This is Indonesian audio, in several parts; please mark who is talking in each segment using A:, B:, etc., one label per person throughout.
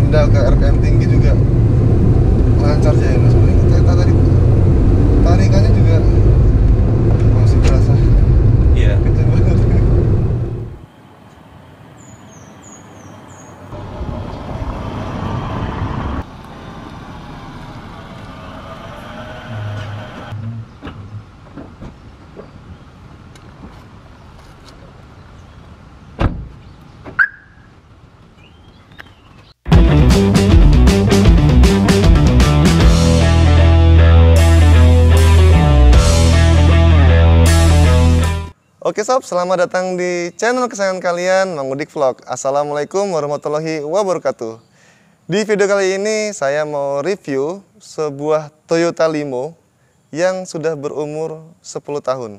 A: rendah ke RPM tinggi juga lancar aja ya. Sebenarnya kereta tadi tarikannya juga masih berasa kenceng banget. Oke sob, selamat datang di channel kesayangan kalian, Mang Udik Vlog. Assalamualaikum warahmatullahi wabarakatuh. Di video kali ini saya mau review sebuah Toyota Limo yang sudah berumur 10 tahun.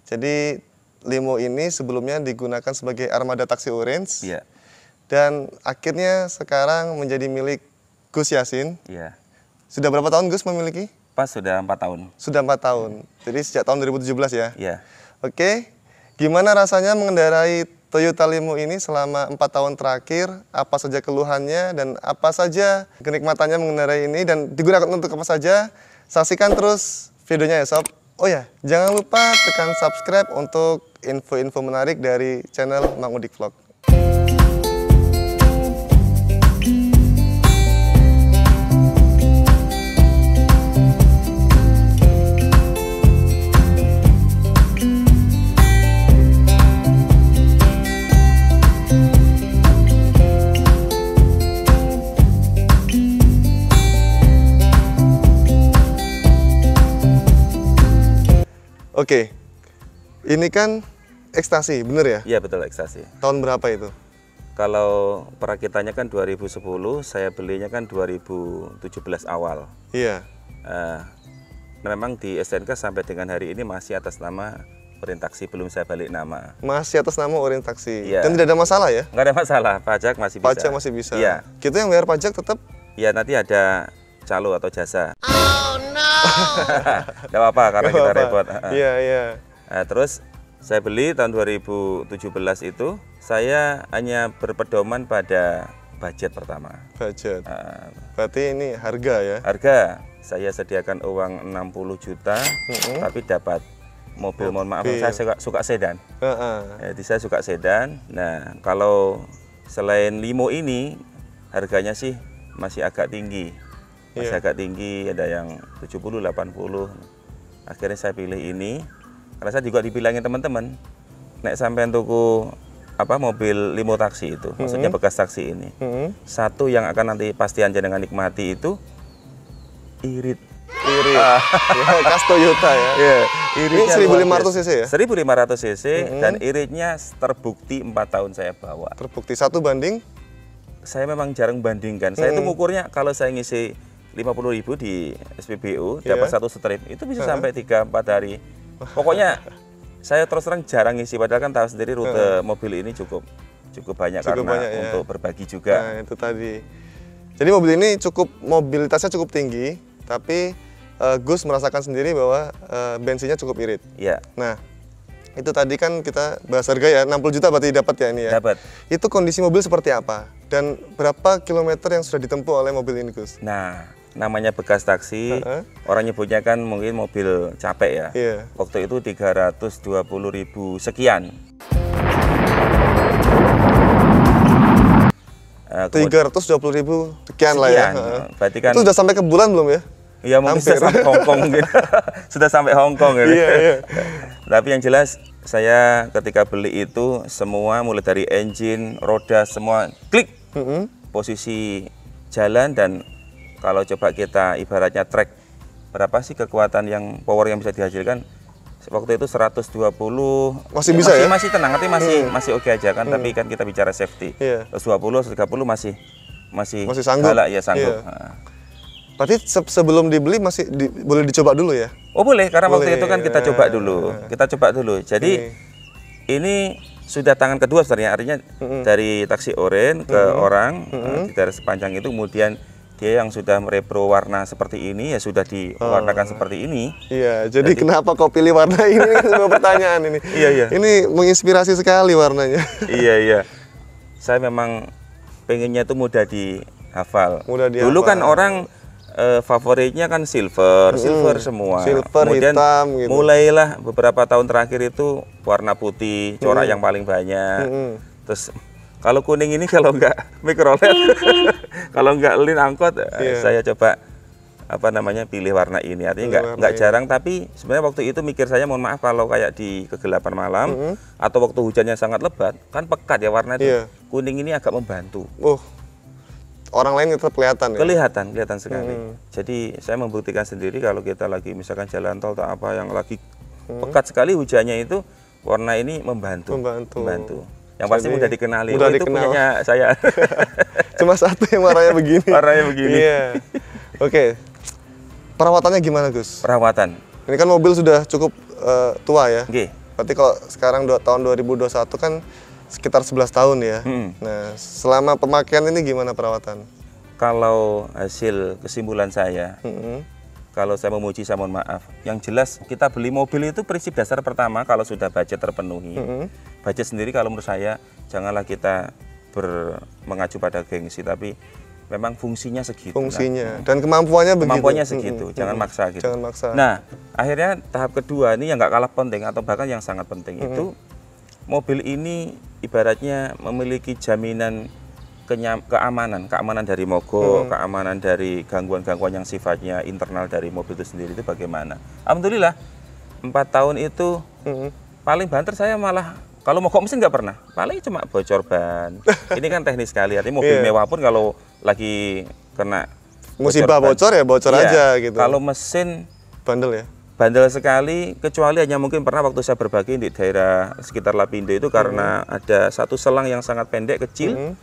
A: Jadi Limo ini sebelumnya digunakan sebagai armada taksi orange.
B: Iya.
A: Dan akhirnya sekarang menjadi milik Gus Yasin.
B: Iya.
A: Sudah berapa tahun Gus memiliki?
B: Pas sudah 4 tahun.
A: Sudah 4 tahun. Jadi sejak tahun 2017 ya?
B: Iya.
A: Oke, gimana rasanya mengendarai Toyota Limo ini selama 4 tahun terakhir? Apa saja keluhannya dan apa saja kenikmatannya mengendarai ini dan digunakan untuk apa saja? Saksikan terus videonya ya sob. Oh ya, jangan lupa tekan subscribe untuk info-info menarik dari channel Mang Udik Vlog. Oke, ini kan ekstasi, bener ya?
B: Iya betul, ekstasi.
A: Tahun berapa itu?
B: Kalau perakitannya kan 2010, saya belinya kan 2017 awal.
A: Iya.
B: Memang di STNK sampai dengan hari ini masih atas nama Orentaksi, belum saya balik nama.
A: Masih atas nama Orentaksi.
B: Iya.
A: Dan tidak ada masalah ya?
B: Nggak ada masalah, pajak masih bisa.
A: Pajak masih bisa.
B: Iya.
A: Kita yang bayar pajak tetap?
B: Iya, nanti ada calo atau jasa.
C: Oh no.
B: Nggak apa-apa karena kita repot.
A: Iya, iya.
B: Terus saya beli tahun 2017 itu, saya hanya berpedoman pada budget pertama.
A: Budget. Berarti ini harga ya?
B: Harga, saya sediakan uang 60 juta, tapi dapat mobil, mohon maaf, saya suka sedan. Jadi saya suka sedan. Nah, kalau selain Limo ini, harganya sih masih agak tinggi. Masih agak tinggi, ada yang 70, 80. Akhirnya saya pilih ini. Karena saya juga dibilangin teman-teman, nek sampean tuku mobil Limo taksi itu, maksudnya bekas taksi ini. Satu yang akan nanti pasti Anda dengan nikmati itu irit.
A: Irit. Ya, khas Toyota ya.
B: Iya,
A: Ini 1500 cc ya?
B: 1500 cc dan iritnya terbukti 4 tahun saya bawa.
A: Terbukti 1 banding?
B: Saya memang jarang bandingkan. Saya itu ngukurnya kalau saya ngisi 50.000 di SPBU, dapat 1 strip, itu bisa sampai 3-4 hari. Pokoknya saya terus terang jarang ngisi, padahal kan tahu sendiri rute mobil ini cukup banyak karena
A: banyak, ya.
B: Untuk berbagi juga.
A: Nah, itu tadi. Jadi mobil ini mobilitasnya cukup tinggi, tapi Gus merasakan sendiri bahwa bensinnya cukup irit.
B: Iya.
A: Nah, itu tadi kan kita bahas harga ya, 60 juta berarti dapat ya ini ya?
B: Dapat.
A: Itu kondisi mobil seperti apa? Dan berapa kilometer yang sudah ditempuh oleh mobil ini Gus?
B: Nah, namanya bekas taksi, orang nyebutnya kan mungkin mobil capek ya.
A: Iya.
B: Waktu itu 320.000 sekian.
A: 320.000 sekian lah ya.
B: Berarti kan
A: itu sudah sampai ke bulan belum ya?
B: Iya, mungkin sudah sampai Hongkong mungkin. Sudah sampai Hongkong gitu.
A: Iya, iya.
B: Tapi yang jelas saya ketika beli itu semua mulai dari engine, roda semua klik. Posisi jalan dan kalau coba kita ibaratnya track berapa sih kekuatan yang power yang bisa dihasilkan waktu itu 120
A: masih bisa ya?
B: Masih tenang, nanti masih oke aja kan, tapi kan kita bicara safety. 120, 130 masih
A: sanggup.
B: Galak, ya sanggup.
A: Tapi sebelum dibeli boleh dicoba dulu ya?
B: Oh boleh, karena waktu itu kan kita coba dulu. Jadi ini sudah tangan kedua sebenarnya, artinya dari taksi oren ke orang di daerah sepanjang itu, kemudian dia yang sudah merepro warna seperti ini ya sudah diwarnakan seperti ini.
A: Iya, jadi kenapa kau pilih warna ini? Sebuah pertanyaan ini.
B: Iya.
A: Ini menginspirasi sekali warnanya.
B: Iya. Saya memang pengennya itu mudah dihafal.
A: Mudah dihafal.
B: Dulu kan orang favoritnya kan silver semua.
A: Silver,
B: kemudian
A: hitam gitu.
B: mulailah beberapa tahun terakhir itu warna putih, corak yang paling banyak. Terus kalau kuning ini kalau nggak mikrolet, kalau nggak lin angkot, saya coba pilih warna ini. Artinya nggak jarang, tapi sebenarnya waktu itu mikir saya, mohon maaf kalau kayak di kegelapan malam atau waktu hujannya sangat lebat, kan pekat ya warna itu. Kuning ini agak membantu.
A: Orang lain tetap kelihatan ya?
B: Kelihatan sekali. Jadi saya membuktikan sendiri kalau kita lagi misalkan jalan tol atau apa yang lagi pekat sekali hujannya itu, warna ini membantu. Yang pasti mudah dikenali. Itu punyanya saya.
A: Cuma satu yang warnanya begini.
B: Warnanya begini.
A: Iya. Oke. Perawatannya gimana, Gus?
B: Perawatan.
A: Ini kan mobil sudah cukup tua ya.
B: Oke.
A: Berarti kalau sekarang tahun 2021 kan sekitar 11 tahun ya. Nah, selama pemakaian ini gimana perawatan?
B: Kalau hasil kesimpulan saya, kalau saya memuji saya mohon maaf. Yang jelas kita beli mobil itu prinsip dasar pertama kalau sudah budget terpenuhi. Budget sendiri kalau menurut saya janganlah kita mengacu pada gengsi, tapi memang fungsinya segitu.
A: Fungsinya dan kemampuannya begitu.
B: Kemampuannya segitu, jangan maksa gitu.
A: Jangan maksa.
B: Nah, akhirnya tahap kedua ini yang nggak kalah penting atau bahkan yang sangat penting itu mobil ini ibaratnya memiliki jaminan keamanan dari mogok, keamanan dari gangguan-gangguan yang sifatnya internal dari mobil itu sendiri itu bagaimana. Alhamdulillah 4 tahun itu paling banter saya malah kalau mogok mesin nggak pernah, paling cuma bocor ban. Ini kan teknis sekali, artinya mobil mewah pun kalau lagi kena
A: musibah bocor ya bocor aja gitu.
B: Kalau mesin
A: bandel ya?
B: Bandel sekali, kecuali hanya mungkin pernah waktu saya berbagi di daerah sekitar Lapindo itu karena ada satu selang yang sangat pendek kecil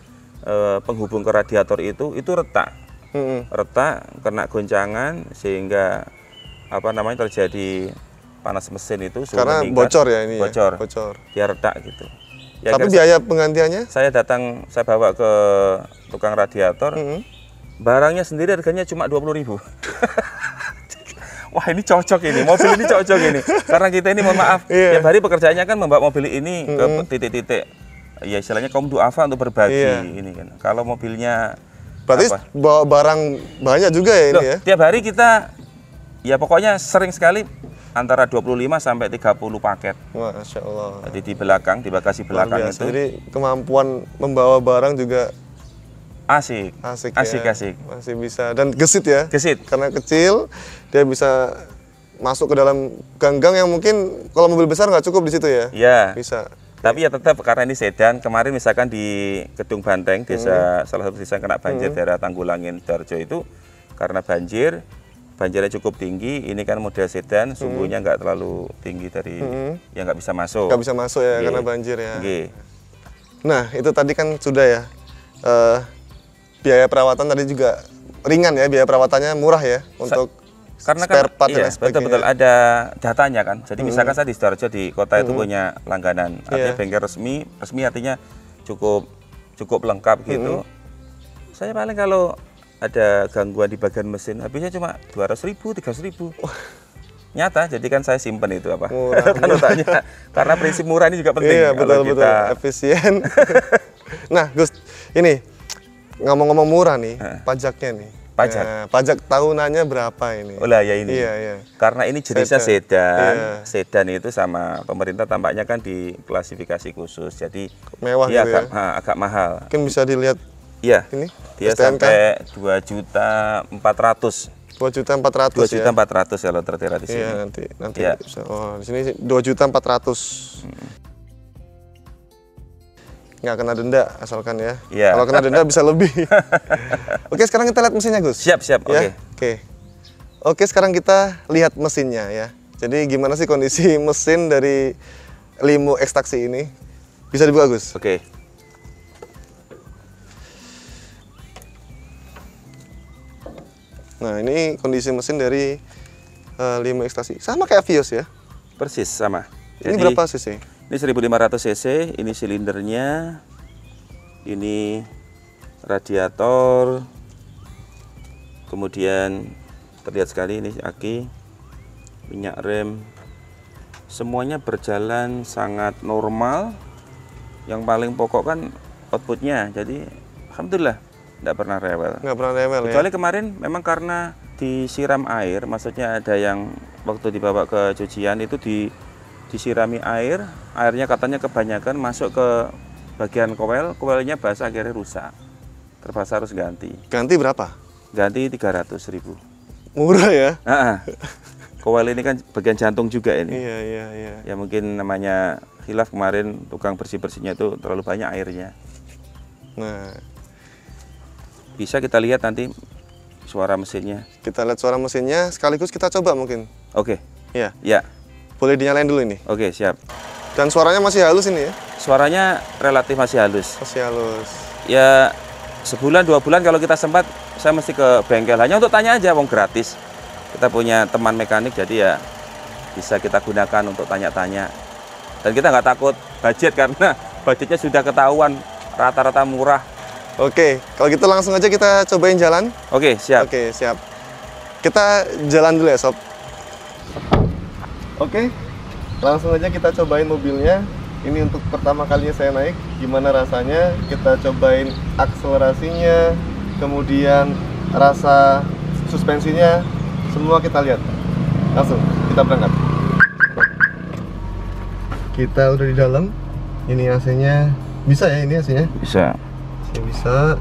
B: penghubung ke radiator itu retak. Retak, kena goncangan sehingga terjadi panas mesin itu
A: karena
B: meningkat.
A: Bocor ya ini.
B: Bocor.
A: Dia
B: retak gitu. Ya,
A: tapi biaya penggantiannya?
B: Saya bawa ke tukang radiator. Barangnya sendiri harganya cuma 20.000. Wah ini cocok ini, mobil ini cocok ini. Karena kita ini mohon maaf, tiap hari pekerjaannya kan membawa mobil ini ke titik-titik. Ya istilahnya kaum duafa untuk berbagi ini kan. Kalau mobilnya
A: berarti bawa barang banyak juga ya ini ya?
B: Tiap hari kita, ya pokoknya sering sekali antara 25 sampai 30 paket.
A: Masya Allah.
B: Jadi di bagasi belakang itu.
A: Jadi kemampuan membawa barang juga
B: asik.
A: Masih bisa dan gesit ya.
B: Gesit.
A: Karena kecil dia bisa masuk ke dalam gang-gang yang mungkin kalau mobil besar nggak cukup di situ ya.
B: Iya.
A: Bisa.
B: Tapi ya tetap karena ini sedan. Kemarin misalkan di Kedung Banteng, salah satu desa yang kena banjir daerah Tanggulangin, Sidoarjo itu karena banjirnya cukup tinggi. Ini kan model sedan, sumbunya nggak terlalu tinggi dari yang nggak bisa masuk.
A: Nggak bisa masuk ya karena banjir ya. Nah itu tadi kan sudah ya. Biaya perawatan tadi juga ringan ya, biaya perawatannya murah ya untuk
B: karena
A: spare part dan sebagainya.
B: Betul ada datanya kan. Jadi misalkan saya di Sidoarjo di kota itu punya langganan, artinya bengkel resmi artinya cukup lengkap gitu. Saya paling kalau ada gangguan di bagian mesin habisnya cuma 200.000, 300.000. Nyata, jadi kan saya simpen itu murah. Karena prinsip murah ini juga penting.
A: Iya, betul, efisien. Nah, Gus, ini ngomong-ngomong murah nih, pajaknya nih. Pajak tahunannya berapa ini?
B: Oh lah ya ini.
A: Iya.
B: Karena ini jenisnya sedan. Sedan itu sama pemerintah tampaknya kan diklasifikasi khusus. Jadi
A: mewah
B: dia
A: gitu
B: agak mahal.
A: Mungkin bisa dilihat.
B: Iya.
A: Ini
B: dia
A: STNK?
B: sampai 2.400.000.
A: 2.400.000 ya.
B: 2.400.000 kalau tertera di sini.
A: Iya, nanti
B: ya.
A: Bisa. Oh, di sini 2.400.000. Nggak kena denda asalkan ya. Kalau kena denda bisa lebih. Oke, sekarang kita lihat mesinnya, Gus.
B: Siap.
A: Ya? Oke, sekarang kita lihat mesinnya ya. Jadi gimana sih kondisi mesin dari Limo X-Taxi ini? Bisa dibuka, Gus?
B: Oke.
A: Nah, ini kondisi mesin dari Limo X-Taxi. Sama kayak Vios ya?
B: Persis sama.
A: Ini berapa cc?
B: Ini 1500 cc, ini silindernya, ini radiator, kemudian terlihat sekali ini aki, minyak rem, semuanya berjalan sangat normal. Yang paling pokok kan outputnya, jadi Alhamdulillah tidak pernah rewel.
A: Nggak pernah rewel
B: Kecuali kemarin memang karena disiram air, maksudnya ada yang waktu dibawa ke cucian itu disirami air, airnya katanya kebanyakan masuk ke bagian koelnya basah akhirnya rusak. Terpaksa harus ganti.
A: Ganti berapa?
B: Ganti 300.000.
A: Murah ya?
B: Koel ini kan bagian jantung juga ini.
A: Iya.
B: Ya mungkin namanya khilaf kemarin tukang bersih-bersihnya itu terlalu banyak airnya.
A: Nah,
B: bisa kita lihat nanti suara mesinnya.
A: Kita lihat suara mesinnya sekaligus kita coba mungkin.
B: Oke.
A: Iya.
B: Ya.
A: Boleh dinyalain dulu ini.
B: Oke, siap.
A: Dan suaranya masih halus ini ya?
B: Suaranya relatif masih halus.
A: Masih halus.
B: Ya sebulan 2 bulan kalau kita sempat saya mesti ke bengkel hanya untuk tanya aja, wong gratis. Kita punya teman mekanik jadi ya bisa kita gunakan untuk tanya-tanya. Dan kita nggak takut budget karena budgetnya sudah ketahuan rata-rata murah.
A: Oke, kalau gitu langsung aja kita cobain jalan.
B: Oke, siap.
A: Oke, siap. Kita jalan dulu ya, Sob. Oke, langsung aja kita cobain mobilnya. Ini untuk pertama kalinya saya naik. Gimana rasanya? Kita cobain akselerasinya, kemudian rasa suspensinya, semua kita lihat. Langsung, kita berangkat. Kita udah di dalam. Ini AC-nya bisa ya, ini AC-nya?
B: Bisa.
A: Bisa.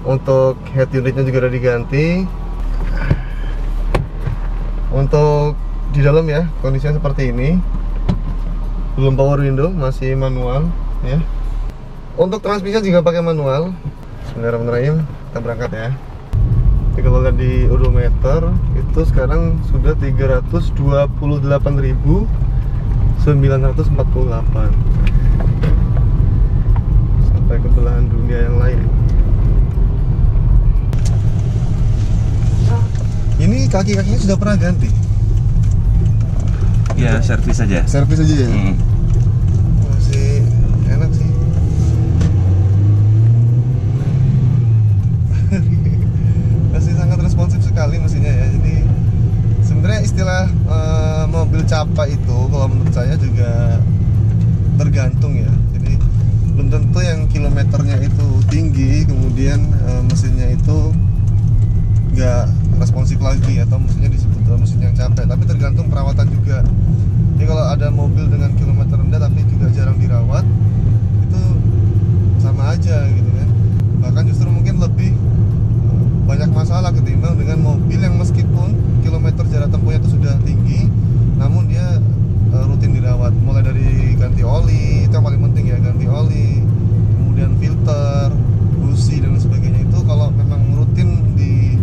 A: Untuk head unitnya juga udah diganti. Untuk di dalam ya kondisinya seperti ini, belum power window, masih manual ya. Untuk transmisi juga pakai manual. Bismillahirrahmanirrahim, kita berangkat ya. Jadi kalau lihat di odometer itu sekarang sudah 328.948 sampai ke belahan dunia yang lain. Ini kaki-kakinya sudah pernah ganti?
B: Ya, servis aja.
A: Servis aja ya? Masih enak sih. Masih sangat responsif sekali mesinnya ya. Jadi sebenarnya istilah mobil capa itu kalau menurut saya juga tergantung ya. Jadi belum tentu yang kilometernya itu tinggi kemudian mesinnya itu nggak responsif lagi atau mesinnya disebut mesin yang capek, tapi tergantung perawatan juga. Jadi kalau ada mobil dengan kilometer rendah tapi juga jarang dirawat, itu sama aja gitu kan. Bahkan justru mungkin lebih banyak masalah ketimbang dengan mobil yang meskipun kilometer jarak tempuhnya itu sudah tinggi, namun dia rutin dirawat. Mulai dari ganti oli, itu yang paling penting ya, ganti oli, kemudian filter, busi dan sebagainya. Itu kalau memang rutin di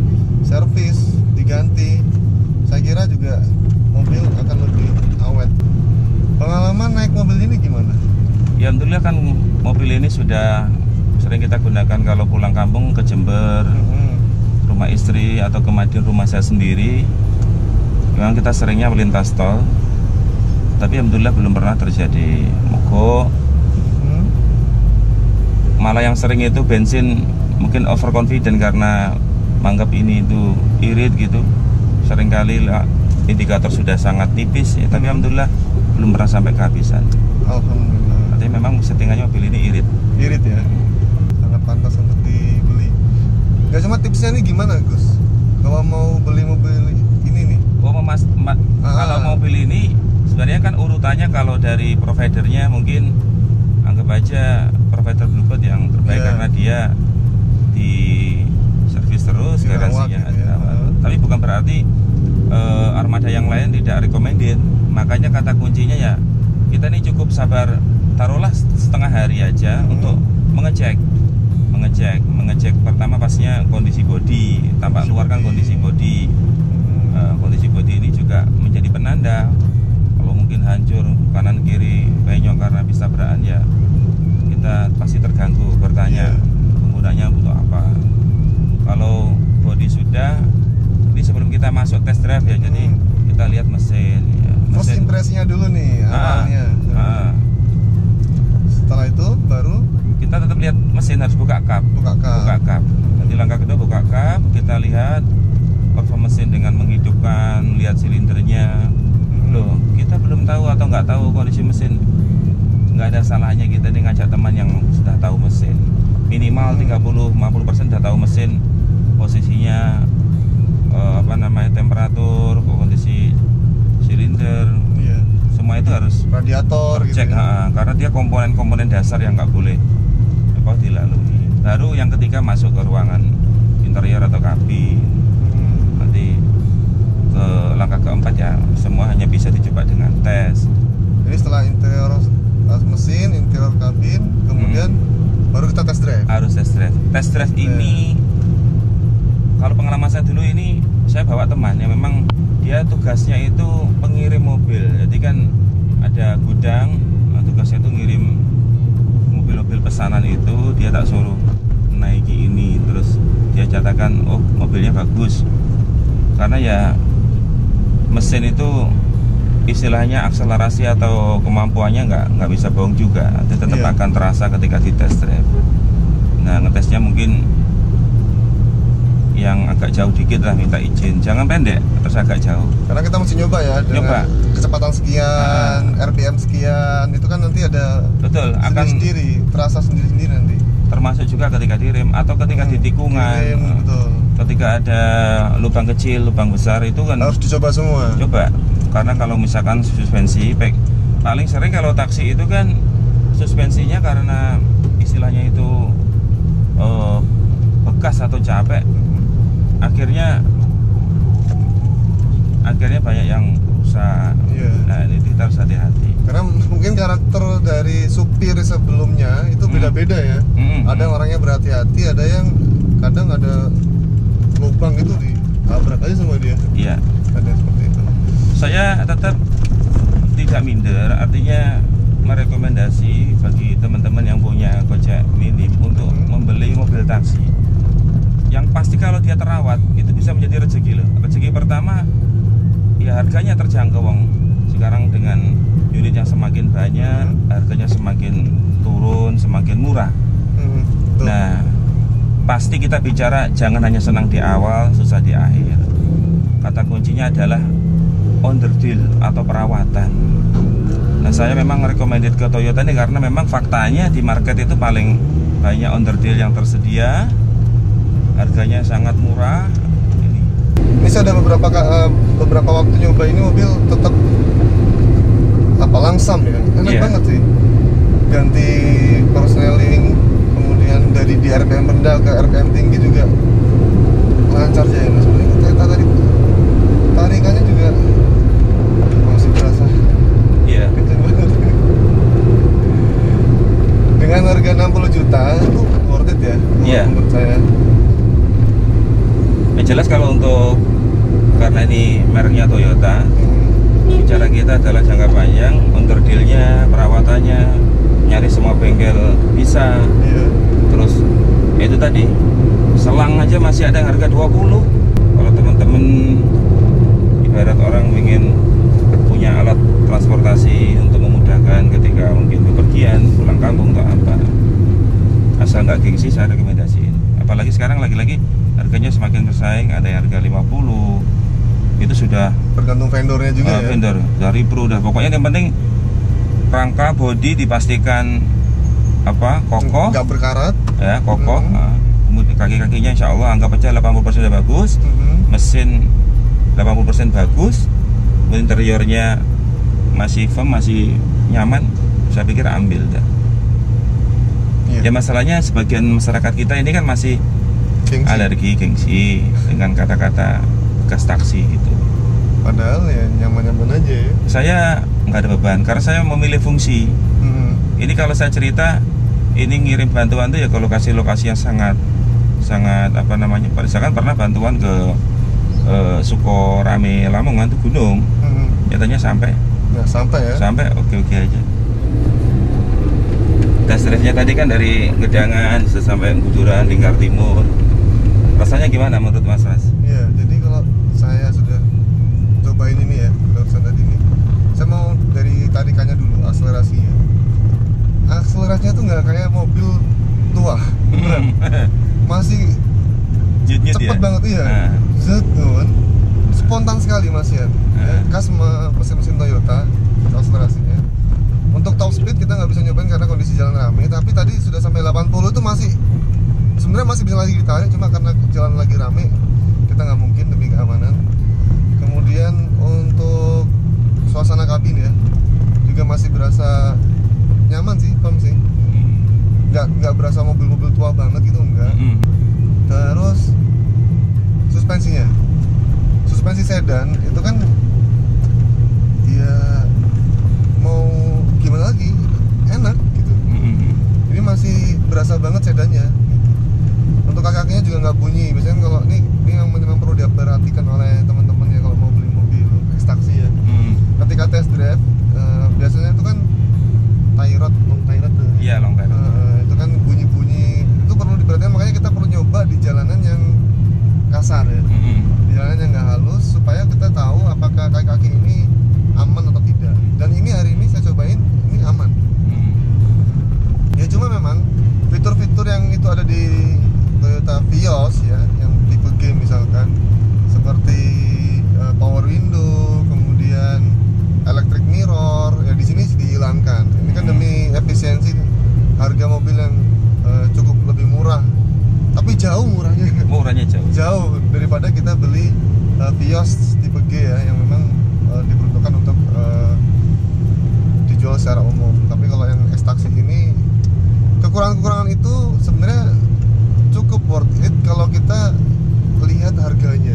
A: servis, diganti, saya kira juga mobil akan lebih awet. Pengalaman naik mobil ini gimana?
B: Ya alhamdulillah kan mobil ini sudah sering kita gunakan kalau pulang kampung ke Jember, rumah istri atau ke Madiun rumah saya sendiri. Memang kita seringnya melintas tol, tapi alhamdulillah belum pernah terjadi mogok. Malah yang sering itu bensin mungkin overconfident karena menganggap ini itu irit gitu. Seringkali indikator sudah sangat tipis ya, tapi alhamdulillah belum pernah sampai kehabisan.
A: Alhamdulillah.
B: Tapi memang settingnya mobil ini irit.
A: Irit ya, sangat pantas untuk dibeli. Gak cuma tipsnya nih gimana Gus? Kalau mau beli mobil ini nih?
B: Kalau mobil ini sebenarnya kan urutannya kalau dari providernya mungkin anggap aja provider Bluebird yang terbaik karena dia di servis terus, garansinya
A: gitu ya.
B: Tapi bukan berarti armada yang lain tidak recommended. Makanya kata kuncinya ya kita ini cukup sabar, taruhlah setengah hari aja untuk mengecek pertama pastinya kondisi bodi, tampak luar kan kondisi bodi. Kondisi bodi ini juga menjadi penanda kalau mungkin hancur kanan kiri penyok karena habis tabrakan ya kita pasti terganggu, bertanya penggunanya butuh apa. Kalau bodi sudah, ini sebelum kita masuk test drive ya, jadi kita lihat mesin ya.
A: First impresinya dulu nih awalnya. Setelah itu baru
B: kita tetap lihat mesin, harus buka kap. Nanti langkah kedua buka kap, kita lihat performa mesin dengan menghidupkan, lihat silindernya. Loh, kita belum tahu atau nggak tahu kondisi mesin, nggak ada salahnya kita nih ngajak teman yang sudah tahu mesin. minimal 30-50% udah tahu mesin posisinya, temperatur, kondisi silinder, semua itu harus
A: radiator
B: cek
A: gitu.
B: Karena dia komponen-komponen dasar yang nggak boleh dilalui. Baru yang ketiga masuk ke ruangan interior atau kabin. Nanti ke langkah keempat ya semua hanya bisa dicoba dengan tes.
A: Jadi setelah interior mesin, interior kabin, kemudian baru kita test drive.
B: Harus test drive. Test drive ini kalau pengalaman saya dulu ini saya bawa teman yang memang dia tugasnya itu pengirim mobil. Jadi kan ada gudang, tugasnya itu ngirim mobil-mobil pesanan itu, dia tak suruh naiki ini, terus dia catatkan oh mobilnya bagus. Karena ya mesin itu istilahnya akselerasi atau kemampuannya nggak bisa bohong juga, itu tetap akan terasa ketika di test drive. Nah ngetesnya mungkin yang agak jauh dikit lah, minta izin, jangan pendek terus agak jauh.
A: Karena kita mesti nyoba ya dengan kecepatan sekian, RPM sekian, itu kan nanti ada akan sendiri terasa sendiri nanti.
B: Termasuk juga ketika direm atau ketika di tikungan, ketika ada lubang kecil, lubang besar itu kan
A: harus dicoba semua.
B: Coba, karena kalau misalkan suspensi, paling sering kalau taksi itu kan suspensinya karena istilahnya itu bekas atau capek, akhirnya banyak yang rusak. Nah ini kita harus hati-hati.
A: Karena mungkin karakter dari supir sebelumnya itu beda-beda ya. Ada yang orangnya berhati-hati, ada yang kadang ada lubang itu ditabrak aja sama dia.
B: Iya.
A: Ada seperti itu.
B: Saya tetap tidak minder, artinya merekomendasi bagi teman-teman yang punya Gojek Minim untuk membeli mobil taksi. Yang pasti kalau dia terawat itu bisa menjadi rezeki loh. Rezeki pertama ya harganya terjangkau, wong sekarang dengan unit yang semakin banyak, harganya semakin turun, semakin murah. Nah pasti kita bicara jangan hanya senang di awal, susah di akhir. Kata kuncinya adalah onderdil atau perawatan. Nah saya memang recommended ke Toyota ini karena memang faktanya di market itu paling banyak onderdil yang tersedia, harganya sangat murah.
A: Ini saya ada beberapa waktu nyoba ini mobil tetap langsam ya, enak banget sih. Ganti persneling, kemudian dari di RPM rendah ke RPM tinggi juga lancar aja ya. Sebenarnya kereta tadi tarikannya juga masih berasa.
B: Iya.
A: Dengan harga 60 juta itu worth it ya.
B: Iya.
A: Menurut saya.
B: Yang jelas kalau untuk karena ini mereknya Toyota, bicara kita adalah jangka panjang, onderdilnya, perawatannya, nyari semua bengkel bisa. Terus itu tadi selang aja masih ada harga 20. Kalau teman-teman ibarat orang ingin punya alat transportasi untuk memudahkan ketika mungkin bepergian, pulang kampung atau apa, asal nggak gengsi saya rekomendasiin. Apalagi sekarang lagi-lagi harganya semakin bersaing, ada yang harga 50. Itu sudah
A: tergantung vendornya juga ya.
B: Vendor dari Pro udah, pokoknya yang penting rangka bodi dipastikan kokoh,
A: nggak berkarat
B: ya, kokoh. Kaki-kakinya insya Allah anggap aja 80% udah bagus, mesin 80% bagus, interiornya masih firm, masih nyaman, saya pikir ambil dah. Ya masalahnya sebagian masyarakat kita ini kan masih alergi, gengsi dengan kata-kata gas taksi gitu.
A: Padahal ya nyaman-nyaman aja ya. Saya
B: nggak ada beban karena saya memilih fungsi. Ini kalau saya cerita, ini ngirim bantuan tuh ya ke lokasi-lokasi yang sangat misalkan pernah bantuan ke Sukorame Lamongan tuh gunung. Nyatanya sampai.
A: Nah, sampai ya.
B: Sampai oke aja. Test drive-nya tadi kan dari Gedangan sampai Gujuran, Lingkar Timur. Rasanya gimana menurut Mas Ras?
A: Iya, jadi kalau saya sudah cobain ini ya, barusan tadi ini, saya mau dari tarikannya dulu, akselerasinya. Akselerasinya tuh nggak kayak mobil tua, beneran. Masih cepet banget ya. Spontan sekali Mas ya. Khas mesin-mesin Toyota akselerasinya. Untuk top speed kita nggak bisa nyobain karena kondisi jalan ramai, tapi tadi sudah sampai 80 itu masih sebenarnya masih bisa lagi ditarik, cuma karena jalan lagi rame kita nggak mungkin demi keamanan. Kemudian untuk suasana kabin ya juga masih berasa nyaman sih, Tom sih. Nggak berasa mobil-mobil tua banget gitu, enggak. Terus suspensinya, suspensi sedan itu kan ya mau gimana lagi, enak gitu. Ini masih berasa banget sedannya. Untuk kaki-kakinya juga nggak bunyi. Biasanya kalau ini yang memang perlu diperhatikan oleh teman-teman ya kalau mau beli mobil ekstaksi ya. Ketika test drive biasanya itu kan tie rod, long tie rod tuh.
B: Iya, long tie rod.
A: Itu kan bunyi-bunyi, itu perlu diperhatikan, makanya kita perlu nyoba di jalanan yang kasar ya. Di jalanan yang nggak halus supaya kita tahu apakah kaki-kaki ini aman atau tidak. Dan ini hari ini saya cobain, ini aman. Ya cuma memang fitur-fitur yang itu ada di Toyota Vios ya, yang tipe G misalkan, seperti power window, kemudian electric mirror, ya di sini dihilangkan. Ini kan demi efisiensi, harga mobil yang cukup lebih murah, tapi jauh murahnya. Murahnya jauh daripada kita beli Vios tipe G ya, yang memang diperuntukkan untuk dijual secara umum. Tapi kalau yang ekstaksi ini, kekurangan-kekurangan itu sebenarnya cukup worth it kalau kita lihat harganya.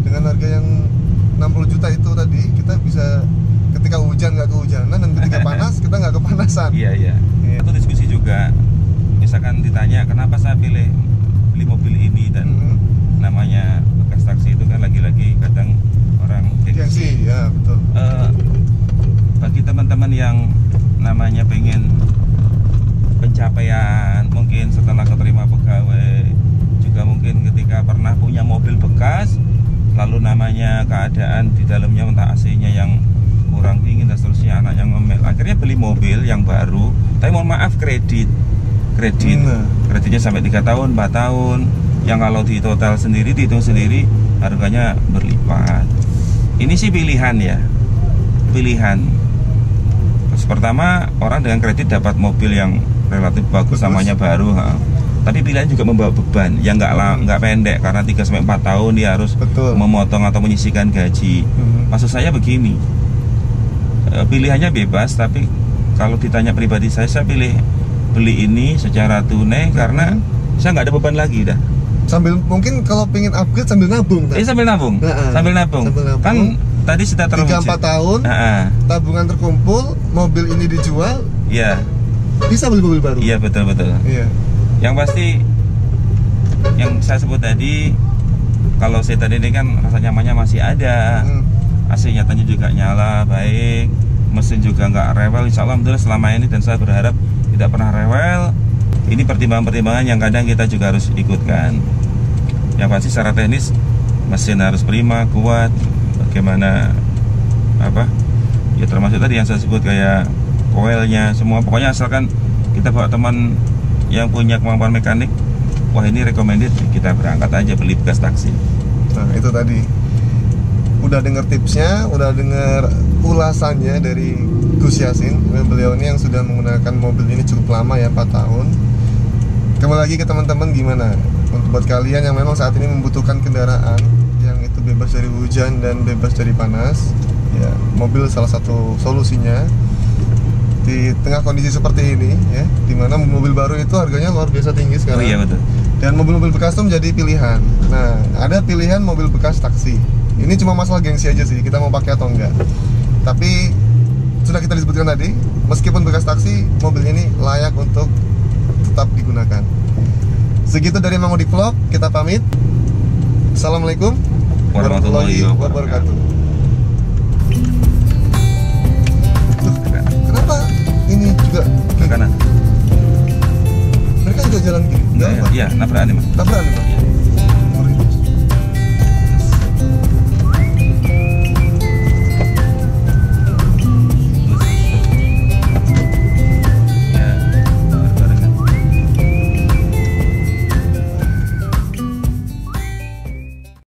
A: Dengan harga yang 60 juta itu tadi, kita bisa ketika hujan nggak kehujanan, dan ketika panas kita nggak kepanasan.
B: Iya. Itu diskusi juga, misalkan ditanya kenapa saya beli mobil ini, dan namanya bekas taksi itu kan lagi-lagi kadang orang gengsi.
A: Ya betul.
B: Bagi teman-teman yang namanya pengen pencapaian, mungkin setelah keterima pegawai, juga mungkin ketika pernah punya mobil bekas, lalu namanya keadaan di dalamnya entah AC-nya yang kurang dingin dan seterusnya, anaknya ngomel, akhirnya beli mobil yang baru, tapi mohon maaf kreditnya sampai 3 tahun, 4 tahun, yang kalau di total sendiri, dihitung sendiri, harganya berlipat. Ini sih pilihan ya, pilihan. Terus pertama, orang dengan kredit dapat mobil yang relatif bagus, namanya baru, tapi pilihan juga membawa beban yang nggak pendek, karena 3-4 tahun dia harus memotong atau menyisihkan gaji. Maksud saya begini, pilihannya bebas, tapi kalau ditanya pribadi saya pilih beli ini secara tunai karena saya nggak ada beban lagi dah.
A: Sambil mungkin kalau pengen upgrade sambil nabung.
B: Sambil nabung. Kan tadi sudah terwujud.
A: 3-4 tahun, tabungan terkumpul, mobil ini dijual.
B: Iya.
A: Bisa beli mobil baru.
B: Iya, betul. Iya. Yang pasti yang saya sebut tadi, kalau sedan ini kan rasa nyamannya masih ada. AC nyatanya juga nyala baik, mesin juga nggak rewel, insya Allah alhamdulillah selama ini, dan saya berharap tidak pernah rewel. Ini pertimbangan-pertimbangan yang kadang kita juga harus ikutkan. Yang pasti secara teknis mesin harus prima, kuat, bagaimana ya termasuk tadi yang saya sebut kayak koilnya, semua pokoknya asalkan kita bawa teman yang punya kemampuan mekanik, wah ini recommended, kita berangkat aja beli bekas taksi.
A: Nah itu tadi, udah denger tipsnya, udah denger ulasannya dari Gus Yasin. Beliau ini yang sudah menggunakan mobil ini cukup lama ya, 4 tahun. Kembali lagi ke teman-teman, gimana untuk buat kalian yang memang saat ini membutuhkan kendaraan yang itu bebas dari hujan dan bebas dari panas ya, mobil salah satu solusinya di tengah kondisi seperti ini ya, dimana mobil baru itu harganya luar biasa tinggi sekarang.
B: Iya betul.
A: Dan mobil-mobil bekas itu menjadi pilihan. Nah, ada pilihan mobil bekas taksi. Ini cuma masalah gengsi aja sih, kita mau pakai atau enggak. Tapi sudah kita disebutkan tadi, meskipun bekas taksi, mobil ini layak untuk tetap digunakan. Segitu dari Mang Udik Vlog, kita pamit. Assalamualaikum warahmatullahi wabarakatuh.